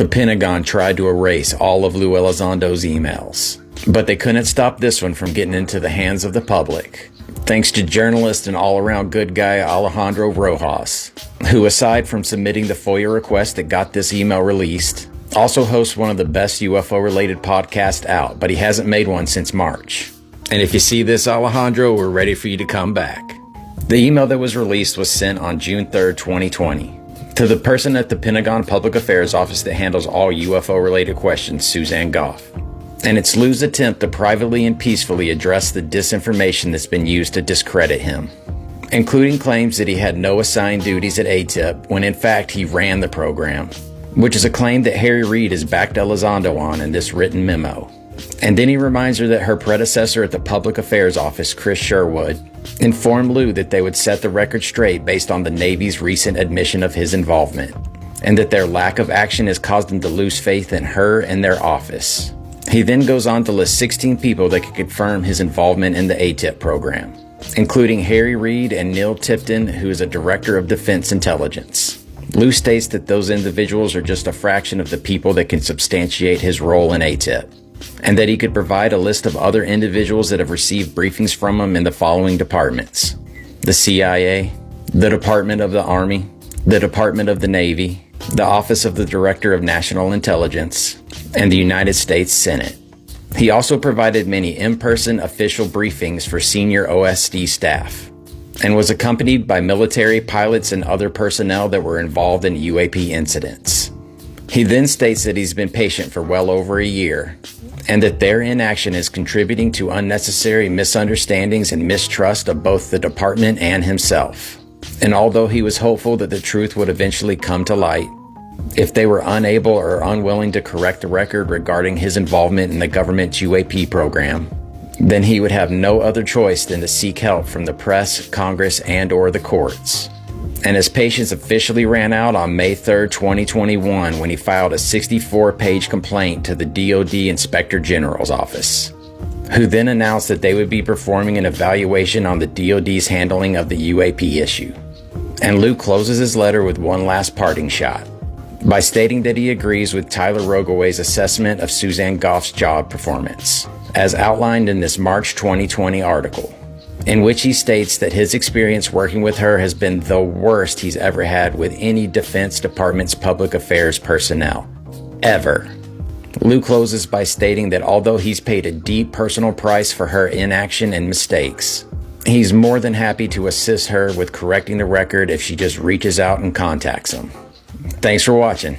The Pentagon tried to erase all of Lou Elizondo's emails, but they couldn't stop this one from getting into the hands of the public, thanks to journalist and all-around good guy Alejandro Rojas, who, aside from submitting the FOIA request that got this email released, also hosts one of the best UFO-related podcasts out, but he hasn't made one since March. And if you see this, Alejandro, we're ready for you to come back. The email that was released was sent on June 3rd, 2020, to the person at the Pentagon Public Affairs Office that handles all UFO-related questions, Suzanne Goff. And it's Lou's attempt to privately and peacefully address the disinformation that's been used to discredit him, including claims that he had no assigned duties at AATIP when in fact he ran the program, which is a claim that Harry Reid has backed Elizondo on in this written memo. And then he reminds her that her predecessor at the Public Affairs Office, Chris Sherwood, informed Lou that they would set the record straight based on the Navy's recent admission of his involvement, and that their lack of action has caused them to lose faith in her and their office. He then goes on to list 16 people that could confirm his involvement in the AATIP program, including Harry Reid and Neil Tipton, who is a director of Defense Intelligence. Lou states that those individuals are just a fraction of the people that can substantiate his role in AATIP, and that he could provide a list of other individuals that have received briefings from him in the following departments: the CIA, the Department of the Army, the Department of the Navy, the Office of the Director of National Intelligence, and the United States Senate. He also provided many in-person official briefings for senior OSD staff, and was accompanied by military pilots and other personnel that were involved in UAP incidents. He then states that he's been patient for well over a year, and that their inaction is contributing to unnecessary misunderstandings and mistrust of both the department and himself. And although he was hopeful that the truth would eventually come to light, if they were unable or unwilling to correct the record regarding his involvement in the government's UAP program, then he would have no other choice than to seek help from the press, Congress, and/or the courts. And his patience officially ran out on May 3rd, 2021, when he filed a 64-page complaint to the DoD Inspector General's office, who then announced that they would be performing an evaluation on the DoD's handling of the UAP issue. And Lou closes his letter with one last parting shot, by stating that he agrees with Tyler Rogoway's assessment of Suzanne Goff's job performance, as outlined in this March 2020 article, in which he states that his experience working with her has been the worst he's ever had with any Defense Department's public affairs personnel, ever. Lou closes by stating that although he's paid a deep personal price for her inaction and mistakes, he's more than happy to assist her with correcting the record if she just reaches out and contacts him. Thanks for watching.